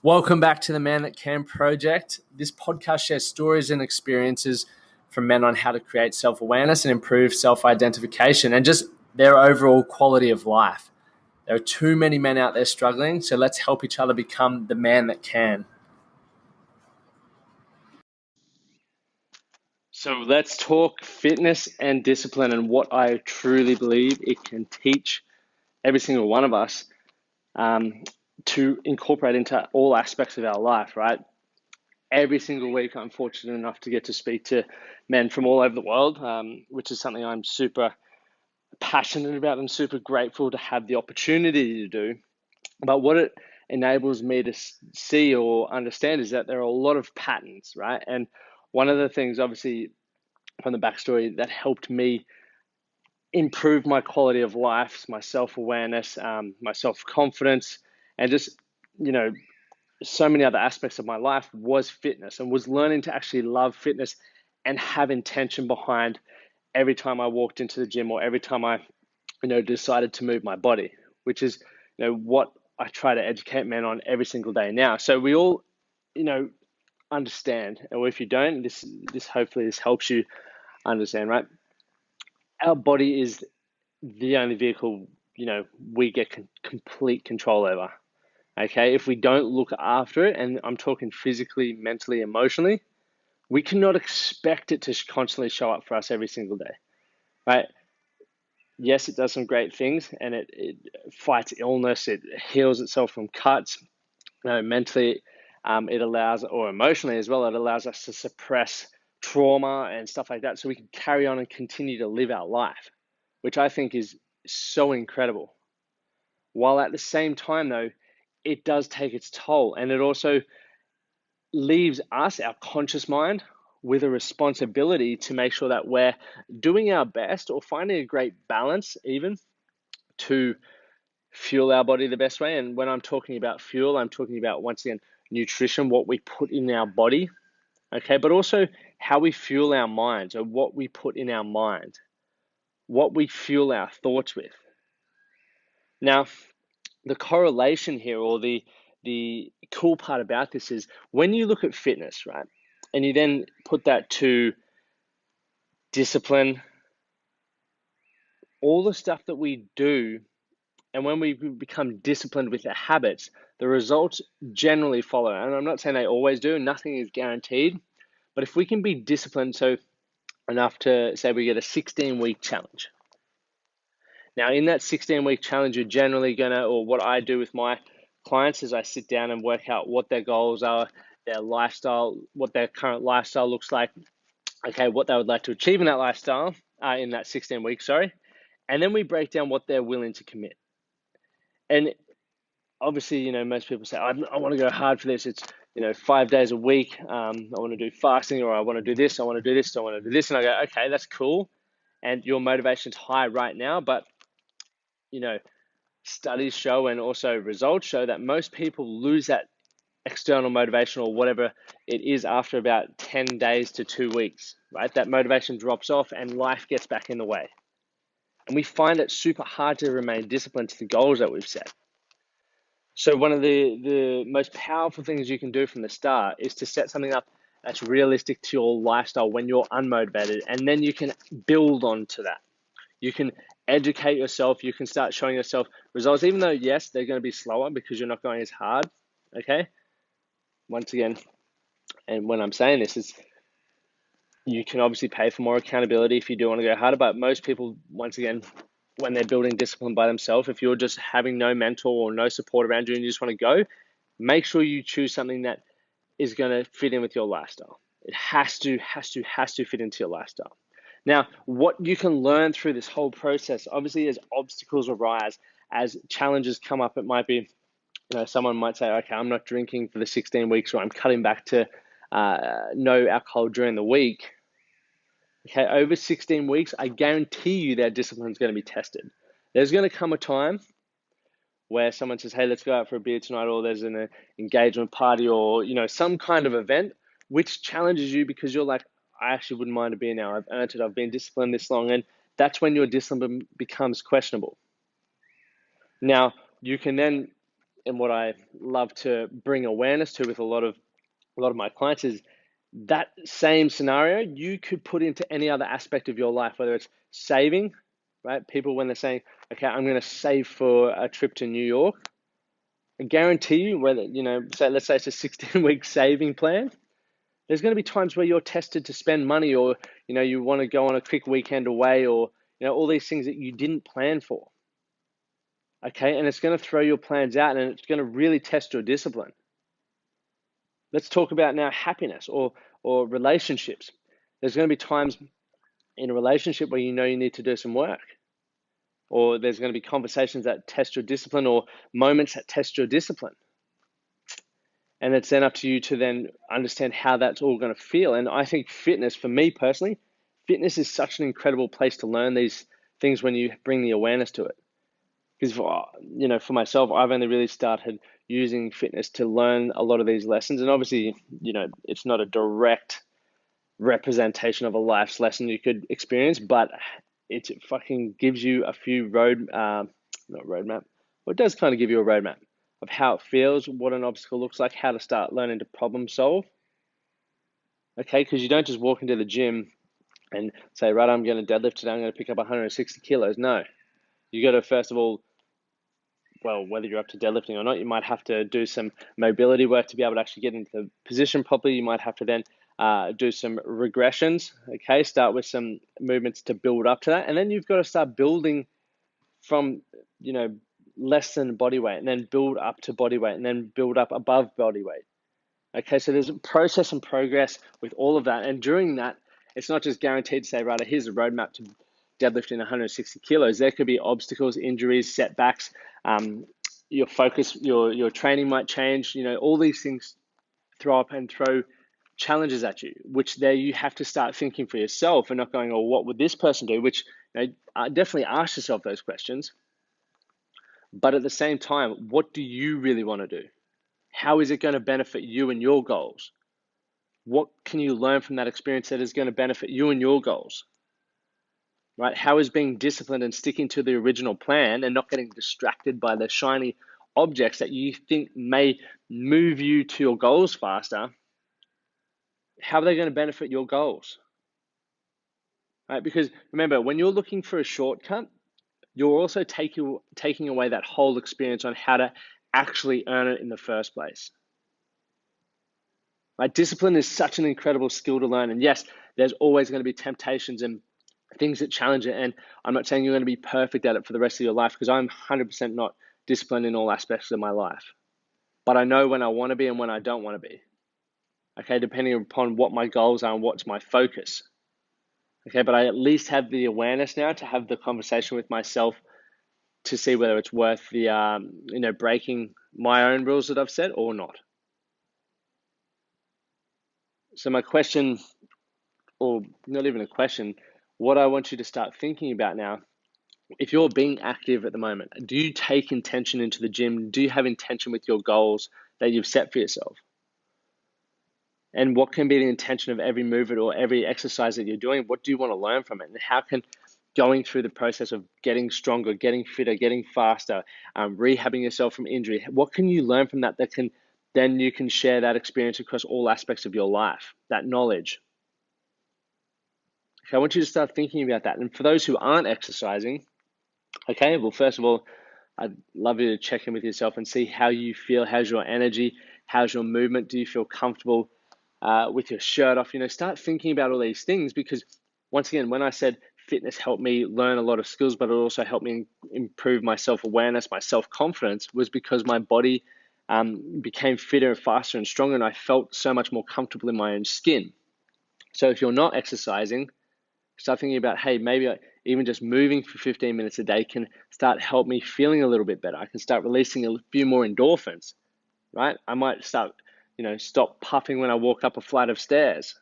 Welcome back to the Man That Can project. This podcast shares stories and experiences from men on how to create self-awareness and improve self-identification and just their overall quality of life. There are too many men out there struggling, so let's help each other become the man that can. So let's talk fitness and discipline and what I truly believe it can teach every single one of us to incorporate into all aspects of our life, right? Every single week, I'm fortunate enough to get to speak to men from all over the world, which is something I'm super passionate about and super grateful to have the opportunity to do. But what it enables me to see or understand is that there are a lot of patterns, right? And one of the things, obviously, from the backstory that helped me improve my quality of life, my self-awareness, my self-confidence, and just, so many other aspects of my life was fitness, and was learning to actually love fitness and have intention behind every time I walked into the gym or every time I, decided to move my body, which is, what I try to educate men on every single day now. So we all, understand, or if you don't, this hopefully this helps you understand, right? Our body is the only vehicle, we get complete control over. Okay, if we don't look after it, and I'm talking physically, mentally, emotionally, we cannot expect it to constantly show up for us every single day, right? Yes, it does some great things, and it fights illness, it heals itself from cuts. Mentally, it allows, or emotionally as well, it allows us to suppress trauma and stuff like that so we can carry on and continue to live our life, which I think is so incredible. While at the same time, though, it does take its toll, and it also leaves us, our conscious mind, with a responsibility to make sure that we're doing our best or finding a great balance even to fuel our body the best way. And when I'm talking about fuel, I'm talking about, once again, nutrition, what we put in our body, okay, but also how we fuel our minds, or what we put in our mind, what we fuel our thoughts with. Now, the correlation here, or the cool part about this, is when you look at fitness, right, and you then put that to discipline, all the stuff that we do, and when we become disciplined with our habits, the results generally follow. And I'm not saying they always do, nothing is guaranteed, but if we can be disciplined so enough to say we get a 16-week challenge. Now, in that 16-week challenge, you're generally gonna, or what I do with my clients is I sit down and work out what their goals are, their lifestyle, what their current lifestyle looks like, okay, what they would like to achieve in that lifestyle, in that 16 weeks, sorry. And then we break down what they're willing to commit. And obviously, most people say, I want to go hard for this. It's, 5 days a week. I want to do fasting, or I want to do this, I want to do this, I want to do this. And I go, okay, that's cool. And your motivation's high right now, but, studies show, and also results show, that most people lose that external motivation, or whatever it is, after about 10 days to 2 weeks, right? That motivation drops off and life gets back in the way. And we find it super hard to remain disciplined to the goals that we've set. So one of the most powerful things you can do from the start is to set something up that's realistic to your lifestyle when you're unmotivated, and then you can build onto that. You can educate yourself, you can start showing yourself results, even though, yes, they're going to be slower because you're not going as hard, okay? Once again, and when I'm saying this, is you can obviously pay for more accountability if you do want to go harder, but most people, once again, when they're building discipline by themselves, if you're just having no mentor or no support around you and you just want to go, make sure you choose something that is going to fit in with your lifestyle. It has to fit into your lifestyle. Now, what you can learn through this whole process, obviously, as obstacles arise, as challenges come up, it might be, someone might say, okay, I'm not drinking for the 16 weeks, or I'm cutting back to no alcohol during the week. Okay, over 16 weeks, I guarantee you that discipline is going to be tested. There's going to come a time where someone says, hey, let's go out for a beer tonight, or there's an engagement party, or, some kind of event which challenges you, because you're like, I actually wouldn't mind a beer now. I've earned it. I've been disciplined this long. And that's when your discipline becomes questionable. Now, you can then and what I love to bring awareness to with a lot of my clients is that same scenario you could put into any other aspect of your life, whether it's saving, right? People, when they're saying, okay, I'm going to save for a trip to New York, I guarantee you, whether, say, let's say it's a 16-week saving plan, there's going to be times where you're tested to spend money, or, you want to go on a quick weekend away, or, all these things that you didn't plan for. Okay. And it's going to throw your plans out, and it's going to really test your discipline. Let's talk about now happiness or relationships. There's going to be times in a relationship where you need to do some work, or there's going to be conversations that test your discipline, or moments that test your discipline. And it's then up to you to then understand how that's all going to feel. And I think fitness, for me personally, fitness is such an incredible place to learn these things when you bring the awareness to it. Because for myself, I've only really started using fitness to learn a lot of these lessons. And obviously, it's not a direct representation of a life's lesson you could experience, but it fucking gives you a few not roadmap. Well, it does kind of give you a roadmap of how it feels, what an obstacle looks like, how to start learning to problem solve. Okay, because you don't just walk into the gym and say, right, I'm going to deadlift today, I'm going to pick up 160 kilos. No, you got to first of all, well, whether you're up to deadlifting or not, you might have to do some mobility work to be able to actually get into the position properly. You might have to then do some regressions, okay? Start with some movements to build up to that. And then you've got to start building from, less than body weight, and then build up to body weight, and then build up above body weight. Okay, so there's a process and progress with all of that. And during that, it's not just guaranteed to say, right, here's a roadmap to deadlifting 160 kilos. There could be obstacles, injuries, setbacks. Your focus, your training might change. All these things throw up and throw challenges at you, which there you have to start thinking for yourself and not going, oh, what would this person do? Which definitely ask yourself those questions. But at the same time, what do you really want to do? How is it going to benefit you and your goals? What can you learn from that experience that is going to benefit you and your goals? Right? How is being disciplined and sticking to the original plan and not getting distracted by the shiny objects that you think may move you to your goals faster? How are they going to benefit your goals? Right? Because remember, when you're looking for a shortcut, you're also taking away that whole experience on how to actually earn it in the first place. Right? Discipline is such an incredible skill to learn. And yes, there's always going to be temptations and things that challenge it. And I'm not saying you're going to be perfect at it for the rest of your life, because I'm 100% not disciplined in all aspects of my life. But I know when I want to be and when I don't want to be. Okay, depending upon what my goals are and what's my focus. Okay, but I at least have the awareness now to have the conversation with myself to see whether it's worth the, breaking my own rules that I've set or not. So my question, or not even a question, what I want you to start thinking about now, if you're being active at the moment, do you take intention into the gym? Do you have intention with your goals that you've set for yourself? And what can be the intention of every movement or every exercise that you're doing? What do you want to learn from it? And how can going through the process of getting stronger, getting fitter, getting faster, rehabbing yourself from injury, what can you learn from that then you can share that experience across all aspects of your life, that knowledge? Okay, I want you to start thinking about that. And for those who aren't exercising, okay, well, first of all, I'd love you to check in with yourself and see how you feel. How's your energy? How's your movement? Do you feel comfortable with your shirt off? Start thinking about all these things, because once again, when I said fitness helped me learn a lot of skills, but it also helped me improve my self-awareness, my self-confidence, was because my body became fitter and faster and stronger, and I felt so much more comfortable in my own skin. So if you're not exercising, start thinking about, hey, maybe even just moving for 15 minutes a day can start help me feeling a little bit better. I can start releasing a few more endorphins, right? I might start, stop puffing when I walk up a flight of stairs,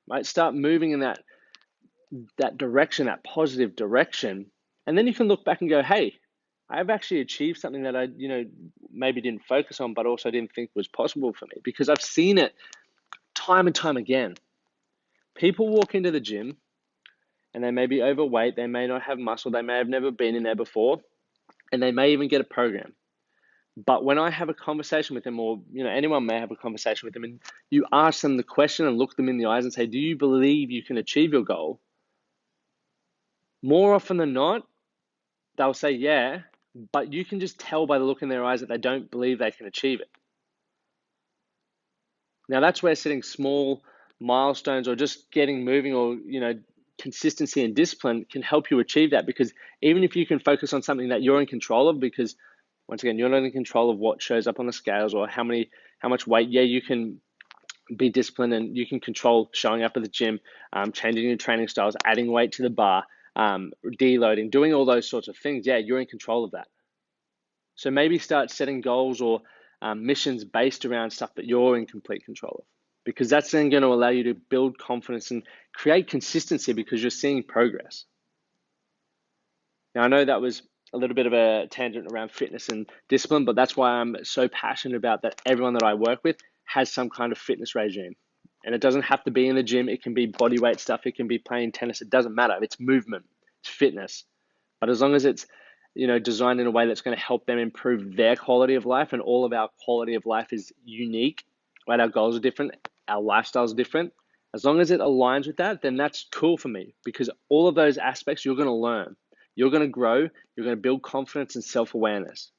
right? Start moving in that direction, that positive direction. And then you can look back and go, hey, I've actually achieved something that I, maybe didn't focus on, but also didn't think was possible for me, because I've seen it time and time again. People walk into the gym and they may be overweight, they may not have muscle, they may have never been in there before, and they may even get a program. But when I have a conversation with them, or anyone may have a conversation with them, and you ask them the question and look them in the eyes and say, do you believe you can achieve your goal? More often than not, they'll say yeah, but you can just tell by the look in their eyes that they don't believe they can achieve it. Now that's where setting small milestones or just getting moving, or consistency and discipline can help you achieve that, because even if you can focus on something that you're in control of, because once again, you're not in control of what shows up on the scales or how much weight. Yeah, you can be disciplined and you can control showing up at the gym, changing your training styles, adding weight to the bar, deloading, doing all those sorts of things. Yeah, you're in control of that. So maybe start setting goals or missions based around stuff that you're in complete control of, because that's then going to allow you to build confidence and create consistency because you're seeing progress. Now, I know that was a little bit of a tangent around fitness and discipline, but that's why I'm so passionate about that. Everyone that I work with has some kind of fitness regime. And it doesn't have to be in the gym. It can be body weight stuff. It can be playing tennis. It doesn't matter. It's movement. It's fitness. But as long as it's designed in a way that's going to help them improve their quality of life, and all of our quality of life is unique, right? Our goals are different. Our lifestyles are different. As long as it aligns with that, then that's cool for me, because all of those aspects you're going to learn. You're going to grow. You're going to build confidence and self-awareness.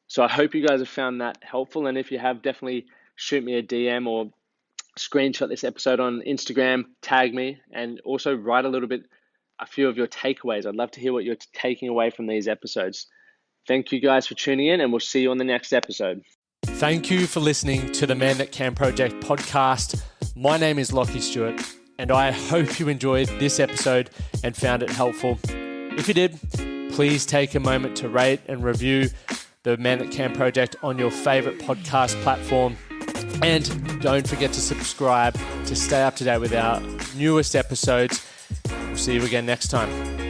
So I hope you guys have found that helpful. And if you have, definitely shoot me a DM or screenshot this episode on Instagram, tag me, and also write a few of your takeaways. I'd love to hear what you're taking away from these episodes. Thank you guys for tuning in, and we'll see you on the next episode. Thank you for listening to the Man That Can Project podcast. My name is Lachlan Stuart, and I hope you enjoyed this episode and found it helpful. If you did, please take a moment to rate and review the Man That Can Project on your favorite podcast platform. And don't forget to subscribe to stay up to date with our newest episodes. We'll see you again next time.